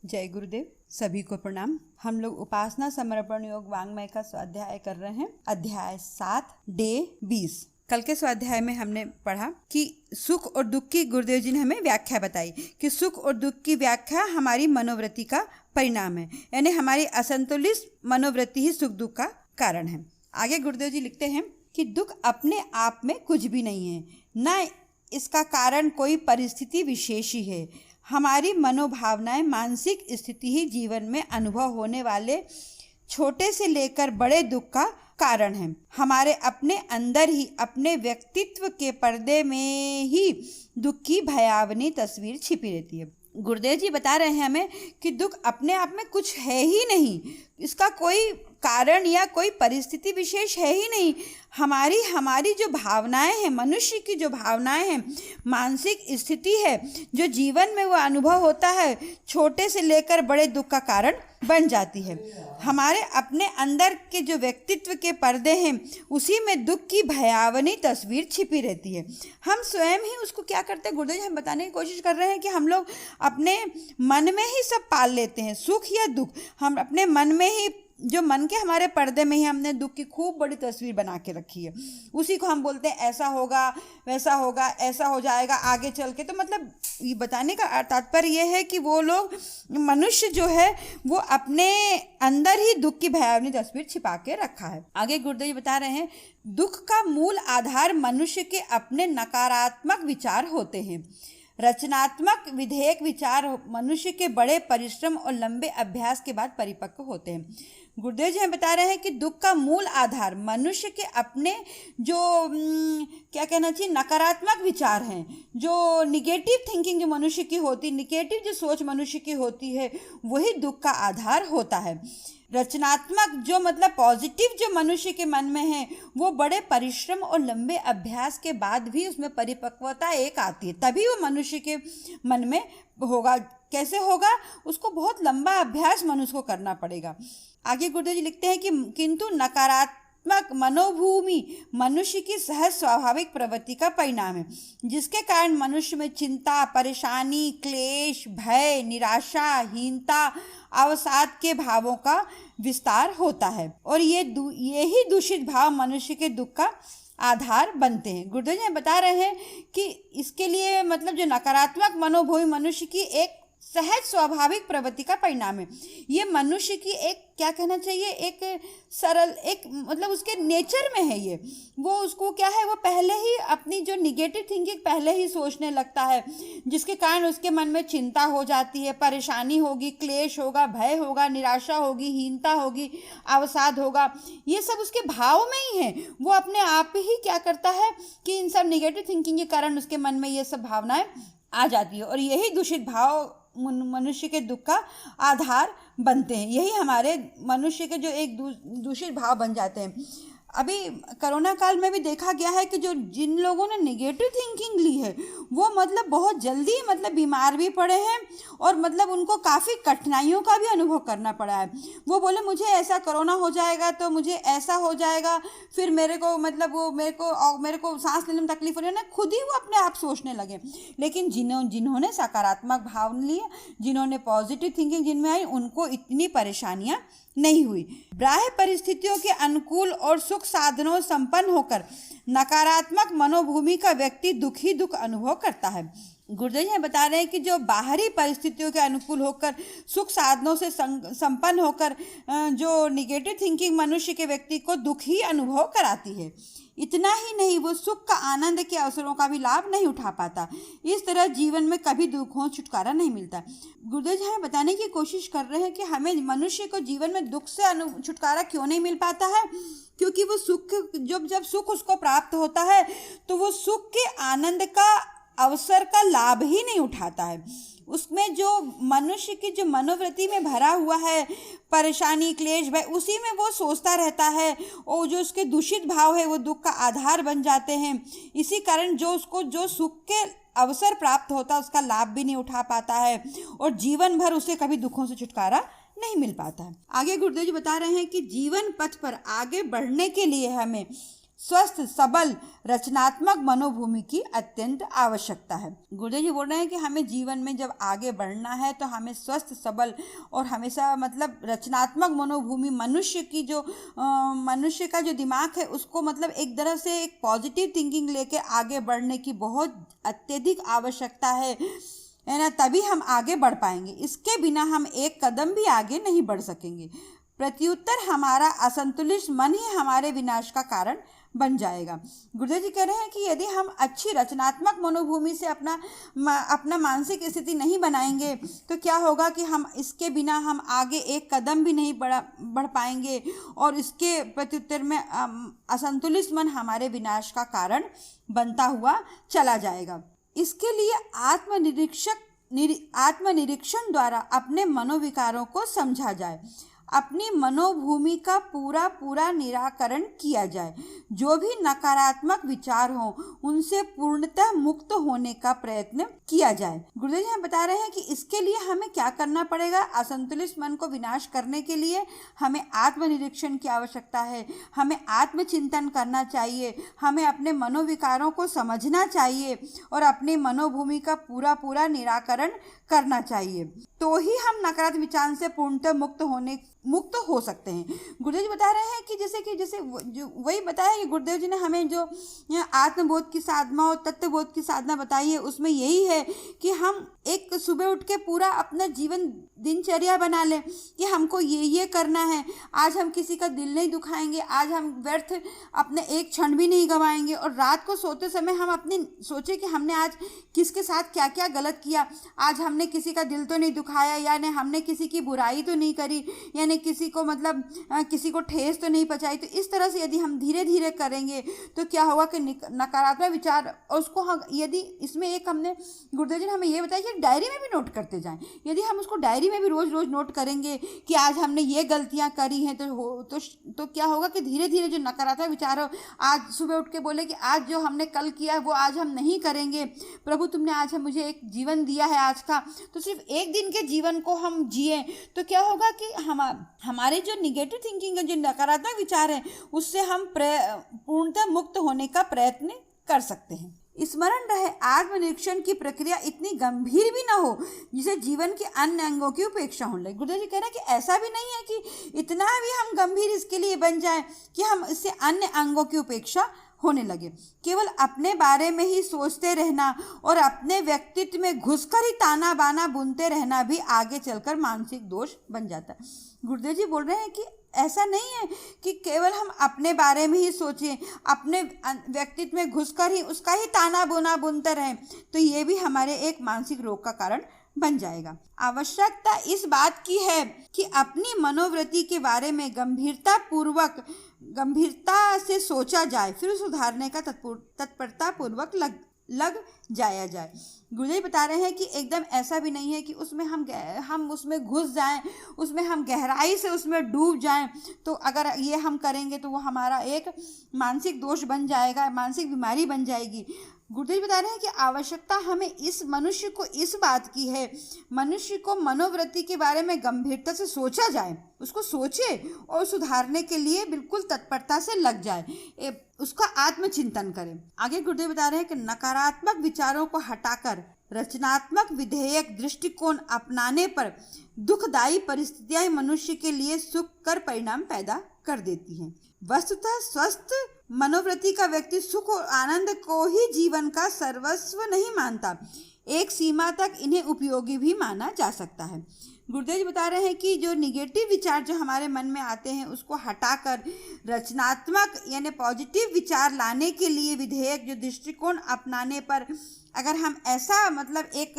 जय गुरुदेव। सभी को प्रणाम। हम लोग उपासना समर्पण योग वांग्मय का स्वाध्याय कर रहे हैं। अध्याय 7 डे 20। कल के स्वाध्याय में हमने पढ़ा कि सुख और दुख की गुरुदेव जी ने हमें व्याख्या बताई कि सुख और दुख की व्याख्या हमारी मनोवृत्ति का परिणाम है, यानी हमारी असंतुलित मनोवृत्ति ही सुख दुख का कारण है। आगे गुरुदेव जी लिखते हैं कि दुख अपने आप में कुछ भी नहीं है, न इसका कारण कोई परिस्थिति विशेष ही है। हमारी मनोभावनाएं, मानसिक स्थिति ही जीवन में अनुभव होने वाले छोटे से लेकर बड़े दुख का कारण है। हमारे अपने अंदर ही, अपने व्यक्तित्व के पर्दे में ही दुख की भयावनी तस्वीर छिपी रहती है। गुरुदेव जी बता रहे हैं हमें कि दुख अपने आप में कुछ है ही नहीं, इसका कोई कारण या कोई परिस्थिति विशेष है ही नहीं। हमारी जो भावनाएं हैं, मनुष्य की जो भावनाएं हैं, मानसिक स्थिति है, जो जीवन में वो अनुभव होता है, छोटे से लेकर बड़े दुख का कारण बन जाती है। हमारे अपने अंदर के जो व्यक्तित्व के पर्दे हैं, उसी में दुख की भयावनी तस्वीर छिपी रहती है। हम स्वयं ही उसको क्या करते हैं, गुरुदेव जी हम बताने की कोशिश कर रहे हैं कि हम लोग अपने मन में ही सब पाल लेते हैं, सुख या दुख। हम अपने मन में ही, जो मन के हमारे पर्दे में ही हमने दुख की खूब बड़ी तस्वीर बना के रखी है। उसी को हम बोलते हैं ऐसा होगा, वैसा होगा, ऐसा हो जाएगा आगे चल के। तो मतलब ये बताने का तात्पर्य यह है कि वो लोग, मनुष्य जो है वो अपने अंदर ही दुख की भयावनी तस्वीर छिपा के रखा है। आगे गुरुदेव जी बता रहे हैं, दुख का मूल आधार मनुष्य के अपने नकारात्मक विचार होते हैं। रचनात्मक विधेयक विचार मनुष्य के बड़े परिश्रम और लंबे अभ्यास के बाद परिपक्व होते हैं। गुरुदेव जी हमें बता रहे हैं कि दुख का मूल आधार मनुष्य के अपने जो क्या कहना चाहिए, नकारात्मक विचार हैं, जो निगेटिव थिंकिंग जो मनुष्य की होती, निगेटिव जो सोच मनुष्य की होती है, वही दुख का आधार होता है। रचनात्मक जो मतलब पॉजिटिव जो मनुष्य के मन में है, वो बड़े परिश्रम और लंबे अभ्यास के बाद भी उसमें परिपक्वता एक आती है, तभी वो मनुष्य के मन में होगा। कैसे होगा? उसको बहुत लंबा अभ्यास मनुष्य को करना पड़ेगा। आगे गुरुदेव जी लिखते हैं कि किंतु नकारात्मक मनोभूमि मनुष्य की सहज स्वाभाविक प्रवृत्ति का परिणाम है, जिसके कारण मनुष्य में चिंता, परेशानी, क्लेश, भय, निराशा, हीनता, अवसाद के भावों का विस्तार होता है, और यही दूषित भाव मनुष्य के दुख का आधार बनते हैं। गुरुदेव जी बता रहे हैं कि इसके लिए मतलब जो नकारात्मक मनोभूमि मनुष्य की एक सहज स्वाभाविक प्रवृत्ति का परिणाम है। ये मनुष्य की एक क्या कहना चाहिए, एक सरल, एक मतलब उसके नेचर में है ये। वो उसको क्या है, वो पहले ही अपनी जो निगेटिव थिंकिंग पहले ही सोचने लगता है, जिसके कारण उसके मन में चिंता हो जाती है, परेशानी होगी, क्लेश होगा, भय होगा, निराशा होगी, हीनता होगी, अवसाद होगा। ये सब उसके भाव में ही है। वो अपने आप ही क्या करता है कि इन सब निगेटिव थिंकिंग के कारण उसके मन में ये सब भावनाएं आ जाती है, और यही दूषित भाव मनुष्य के दुख का आधार बनते हैं। यही हमारे मनुष्य के जो एक दूषित भाव बन जाते हैं। अभी कोरोना काल में भी देखा गया है कि जो जिन लोगों ने नेगेटिव थिंकिंग ली है, वो मतलब बहुत जल्दी मतलब बीमार भी पड़े हैं, और मतलब उनको काफ़ी कठिनाइयों का भी अनुभव करना पड़ा है। वो बोले मुझे ऐसा कोरोना हो जाएगा तो मुझे ऐसा हो जाएगा, फिर मेरे को मतलब वो मेरे को सांस लेने में तकलीफ हो रही है ना, खुद ही वो अपने आप सोचने लगे। लेकिन जिन्होंने सकारात्मक भाव लिए, जिन्होंने पॉजिटिव थिंकिंग जिनमें आई, उनको इतनी परेशानियाँ नहीं हुई। बाह्य परिस्थितियों के अनुकूल और सुख साधनों संपन्न होकर नकारात्मक मनोभूमि का व्यक्ति दुख ही दुख अनुभव करता है। गुरुदेव जी बता रहे हैं कि जो बाहरी परिस्थितियों के अनुकूल होकर, सुख साधनों से संपन्न होकर जो निगेटिव थिंकिंग मनुष्य के व्यक्ति को दुख ही अनुभव कराती है। इतना ही नहीं, वो सुख का आनंद के अवसरों का भी लाभ नहीं उठा पाता। इस तरह जीवन में कभी दुखों छुटकारा नहीं मिलता। गुरुदेव जी हमें बताने की कोशिश कर रहे हैं कि हमें, मनुष्य को जीवन में दुख से छुटकारा क्यों नहीं मिल पाता है, क्योंकि वो सुख, जब सुख उसको प्राप्त होता है तो वो सुख के आनंद का अवसर का लाभ ही नहीं उठाता है। उसमें जो मनुष्य की जो मनोवृत्ति में भरा हुआ है परेशानी, क्लेश, भय, उसी में वो सोचता रहता है, और जो उसके दूषित भाव है वो दुख का आधार बन जाते हैं। इसी कारण जो उसको जो सुख के अवसर प्राप्त होता है उसका लाभ भी नहीं उठा पाता है, और जीवन भर उसे कभी दुखों से छुटकारा नहीं मिल पाता है। आगे गुरुदेव जी बता रहे हैं कि जीवन पथ पर आगे बढ़ने के लिए हमें स्वस्थ सबल रचनात्मक मनोभूमि की अत्यंत आवश्यकता है। गुरुदेव जी बोल रहे हैं कि हमें जीवन में जब आगे बढ़ना है तो हमें स्वस्थ सबल और हमेशा मतलब रचनात्मक मनोभूमि, मनुष्य का जो दिमाग है उसको मतलब एक तरह से एक पॉजिटिव थिंकिंग लेके आगे बढ़ने की बहुत अत्यधिक आवश्यकता है ना, तभी हम आगे बढ़ पाएंगे। इसके बिना हम एक कदम भी आगे नहीं बढ़ सकेंगे। प्रत्युत्तर हमारा असंतुलित मन ही हमारे विनाश का कारण बन जाएगा। गुरुदेव जी कह रहे हैं कि यदि हम अच्छी रचनात्मक मनोभूमि से अपना मानसिक स्थिति नहीं बनाएंगे तो क्या होगा कि हम इसके बिना हम आगे एक कदम भी नहीं बढ़ पाएंगे और इसके प्रत्युत्तर में असंतुलित मन हमारे विनाश का कारण बनता हुआ चला जाएगा। इसके लिए आत्मनिरीक्षण द्वारा अपने मनोविकारों को समझा जाए, अपनी मनोभूमि का पूरा निराकरण किया जाए। जो भी नकारात्मक विचार हो उनसे पूर्णतः मुक्त होने का प्रयत्न किया जाए। गुरुदेव जी बता रहे हैं कि इसके लिए हमें क्या करना पड़ेगा। असंतुलित मन को विनाश करने के लिए हमें आत्मनिरीक्षण की आवश्यकता है, हमें आत्मचिंतन करना चाहिए, हमें अपने मनोविकारों को समझना चाहिए और अपनी मनोभूमि का पूरा निराकरण करना चाहिए, तो ही हम नकारात्मक विचार से पूर्णतः मुक्त हो सकते हैं। गुरुदेव जी बता रहे हैं कि जैसे वही बताया कि गुरुदेव जी ने हमें जो आत्मबोध की साधना और तत्वबोध की साधना बताई है उसमें यही है कि हम एक सुबह उठ के पूरा अपना जीवन दिनचर्या बना लें कि हमको ये करना है। आज हम किसी का दिल नहीं दुखाएंगे, आज हम व्यर्थ अपने एक क्षण भी नहीं गंवाएंगे और रात को सोते समय हम अपने सोचे कि हमने आज किसके साथ क्या क्या गलत किया, आज हमने किसी का दिल तो नहीं दुखाया, यानी हमने किसी की बुराई तो नहीं करी, यानी किसी को मतलब किसी को ठेस तो नहीं पहुंचाई। तो इस तरह से यदि हम धीरे धीरे करेंगे तो क्या होगा कि नकारात्मक विचार उसको हम यदि इसमें एक हमने गुरुदेव जी ने हमें ये बताया कि डायरी में भी नोट करते जाएं। यदि हम उसको डायरी में भी रोज नोट करेंगे कि आज हमने ये गलतियां करी हैं तो क्या होगा कि धीरे धीरे जो नकारात्मक विचार हो, आज सुबह उठ के बोले कि आज जो हमने कल किया वो आज हम नहीं करेंगे। प्रभु तुमने आज मुझे एक जीवन दिया है आज का, तो सिर्फ एक दिन के जीवन को हम जिए तो क्या होगा कि हमारे जो निगेटिव थिंकिंग है, जो नकारात्मक विचार है, उससे हम पूर्णतः मुक्त होने का प्रयत्न कर सकते हैं। स्मरण रहे आत्मनिरीक्षण की प्रक्रिया इतनी गंभीर भी ना हो जिसे जीवन के अन्य अंगों की उपेक्षा होने लगे। गुरुदेव जी कह रहे हैं कि ऐसा भी नहीं है कि इतना भी हम गंभीर इसके लिए बन जाए कि हम इससे अन्य अंगों की उपेक्षा होने लगे। केवल अपने बारे में ही सोचते रहना और अपने व्यक्तित्व में घुसकर ही ताना बाना बुनते रहना भी आगे चलकर मानसिक दोष बन जाता है। गुरुदेव जी बोल रहे हैं कि ऐसा नहीं है कि केवल हम अपने बारे में ही सोचें, अपने व्यक्तित्व में घुसकर ही उसका ही ताना बुना बुनते रहें, तो ये भी हमारे एक मानसिक रोग का कारण बन जाएगा। आवश्यकता इस बात की है कि अपनी मनोवृत्ति के बारे में गंभीरता से सोचा जाए, फिर सुधारने का तत्परता पूर्वक लग जाया जाए। गुरुदेव बता रहे हैं कि एकदम ऐसा भी नहीं है कि उसमें हम उसमें घुस जाएं, उसमें हम गहराई से उसमें डूब जाएं, तो अगर ये हम करेंगे तो वो हमारा एक मानसिक दोष बन जाएगा, मानसिक बीमारी बन जाएगी। गुरुदेव बता रहे हैं कि आवश्यकता हमें मनुष्य को इस बात की है, मनुष्य को मनोवृत्ति के बारे में गंभीरता से सोचा जाए, उसको सोचे और सुधारने के लिए बिल्कुल तत्परता से लग जाए, उसका आत्मचिंतन करें। आगे गुरुदेव बता रहे हैं कि नकारात्मक विचारों को हटाकर रचनात्मक विधेयक दृष्टिकोण अपनाने पर दुखदायी परिस्थितियां मनुष्य के लिए सुखकर परिणाम पैदा कर देती हैं। वस्तुतः स्वस्थ मनोवृत्ति का व्यक्ति सुख और आनंद को ही जीवन का सर्वस्व नहीं मानता, एक सीमा तक इन्हें उपयोगी भी माना जा सकता है। गुरुदेव जी बता रहे हैं कि जो निगेटिव विचार जो हमारे मन में आते हैं उसको हटाकर रचनात्मक यानी पॉजिटिव विचार लाने के लिए विधेयक जो दृष्टिकोण अपनाने पर अगर हम ऐसा मतलब एक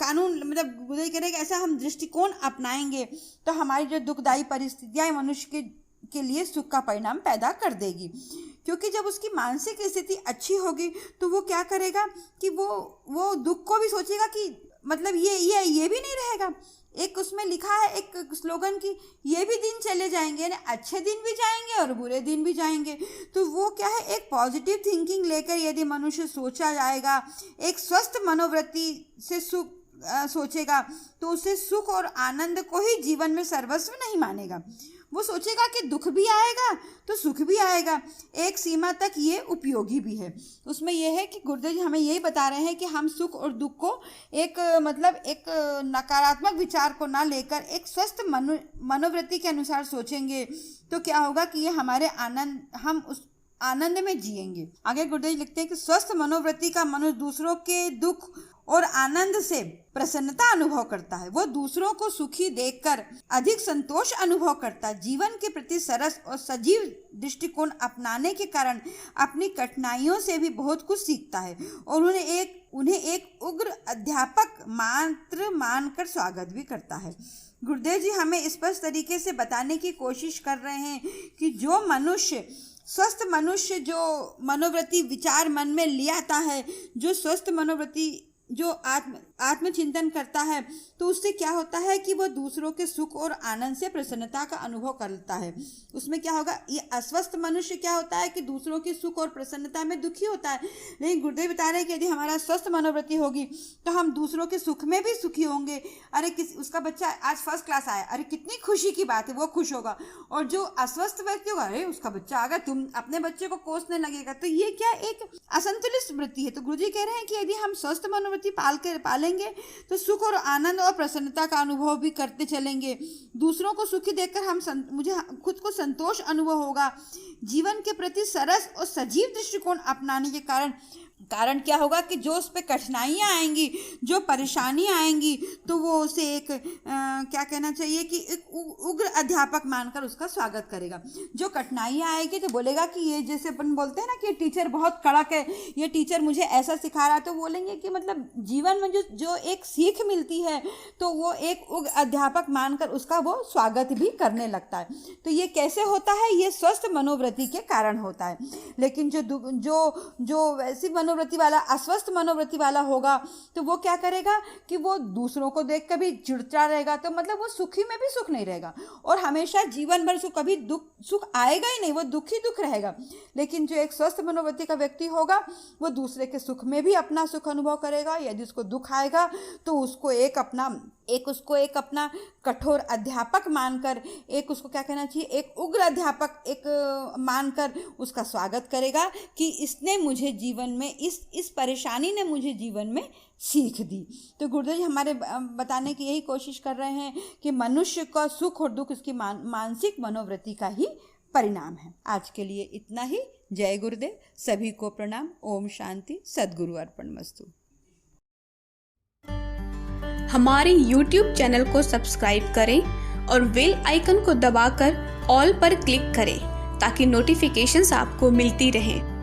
कानून मतलब गुरुदेव कह रहे हैं कि ऐसा हम दृष्टिकोण अपनाएंगे तो हमारी जो दुखदायी परिस्थितियां मनुष्य के लिए सुख का परिणाम पैदा कर देगी। क्योंकि जब उसकी मानसिक स्थिति अच्छी होगी तो वो क्या करेगा कि वो दुख को भी सोचेगा कि मतलब ये भी नहीं रहेगा। एक उसमें लिखा है एक स्लोगन की ये भी दिन चले जाएंगे, यानी अच्छे दिन भी जाएंगे और बुरे दिन भी जाएंगे। तो वो क्या है, एक पॉजिटिव थिंकिंग लेकर यदि मनुष्य सोचा जाएगा, एक स्वस्थ मनोवृत्ति से सोचेगा तो उसे सुख और आनंद को ही जीवन में सर्वस्व नहीं मानेगा। वो सोचेगा कि दुख भी आएगा तो सुख भी आएगा, एक सीमा तक ये उपयोगी भी है। उसमें यह है कि गुरुदेव जी हमें यही बता रहे हैं कि हम सुख और दुख को एक नकारात्मक विचार को ना लेकर एक स्वस्थ मनोवृत्ति के अनुसार सोचेंगे तो क्या होगा कि ये हमारे हम उस आनंद में जिएंगे। आगे गुरुदेव जी लिखते हैं कि स्वस्थ मनोवृत्ति का मनुष्य दूसरों के दुख और आनंद से प्रसन्नता अनुभव करता है। वो दूसरों को सुखी देखकर अधिक संतोष अनुभव करता है। जीवन के प्रति सरस और सजीव दृष्टिकोण अपनाने के कारण अपनी कठिनाइयों से भी बहुत कुछ सीखता है और उन्हें एक उग्र अध्यापक मात्र मानकर स्वागत भी करता है। गुरुदेव जी हमें स्पष्ट तरीके से बताने की कोशिश कर रहे हैं कि जो मनुष्य स्वस्थ मनुष्य जो मनोवृत्ति विचार मन में ले आता है, जो स्वस्थ मनोवृत्ति जो आत्मचिंतन करता है, तो उससे क्या होता है कि वह दूसरों के सुख और आनंद से प्रसन्नता का अनुभव करता है। उसमें क्या होगा, ये अस्वस्थ मनुष्य क्या होता है कि दूसरों के सुख और प्रसन्नता में दुखी होता है। लेकिन गुरुदेव बता रहे हैं कि यदि हमारा स्वस्थ मनोवृत्ति होगी तो हम दूसरों के सुख में भी सुखी होंगे। अरे उसका बच्चा आज फर्स्ट क्लास आया, अरे कितनी खुशी की बात है, वो खुश होगा। और जो अस्वस्थ व्यक्ति होगा, अरे उसका बच्चा आ गया, तुम अपने बच्चे को कोसने लगेगा। तो ये क्या एक असंतुलित वृत्ति है। तो गुरुजी कह रहे हैं कि यदि हम स्वस्थ मनोवृत्ति पालेंगे तो सुख और आनंद और प्रसन्नता का अनुभव भी करते चलेंगे। दूसरों को सुखी देखकर मुझे खुद को संतोष अनुभव होगा। जीवन के प्रति सरस और सजीव दृष्टिकोण अपनाने के कारण क्या होगा कि जो उस पर कठिनाइयाँ आएंगी, जो परेशानियाँ आएंगी, तो वो उसे एक क्या कहना चाहिए कि एक उग्र अध्यापक मानकर उसका स्वागत करेगा। जो कठिनाइयाँ आएगी तो बोलेगा कि ये जैसे अपन बोलते हैं ना कि टीचर बहुत कड़क है, ये टीचर मुझे ऐसा सिखा रहा है, तो बोलेंगे कि मतलब जीवन में जो एक सीख मिलती है तो वो एक उग्र अध्यापक मानकर उसका वो स्वागत भी करने लगता है। तो ये कैसे होता है, ये स्वस्थ मनोवृत्ति के कारण होता है। लेकिन जो वैसी मनोवृत्ति वाला अस्वस्थ मनोवृत्ति वाला होगा तो वो क्या करेगा कि वो दूसरों को देख कर भी चिड़चिड़ा रहेगा, तो मतलब वो सुखी में भी सुख नहीं रहेगा और हमेशा जीवन भर कभी सुख आएगा ही नहीं, वो दुख ही दुख रहेगा। लेकिन जो एक स्वस्थ मनोवृत्ति का व्यक्ति होगा वो दूसरे के सुख में भी अपना सुख अनुभव करेगा। यदि उसको दुख आएगा तो उसको एक अपना कठोर अध्यापक मानकर, एक उसको क्या कहना चाहिए, एक उग्र अध्यापक एक मानकर उसका स्वागत करेगा कि इसने मुझे जीवन में इस परेशानी ने मुझे जीवन में सीख दी। तो गुरुदेव जी हमारे बताने की यही कोशिश कर रहे हैं कि मनुष्य का सुख और दुख इसकी मानसिक मनोवृत्ति का ही परिणाम है। आज के लिए इतना ही। जय गुरुदेव, सभी को प्रणाम। ओम शांति, सद्गुरु अर्पणमस्तु। हमारे YouTube चैनल को सब्सक्राइब करें और बेल आइकन को दबाकर ऑल पर क्लिक करें ताकि नोटिफिकेशंस आपको मिलती रहें।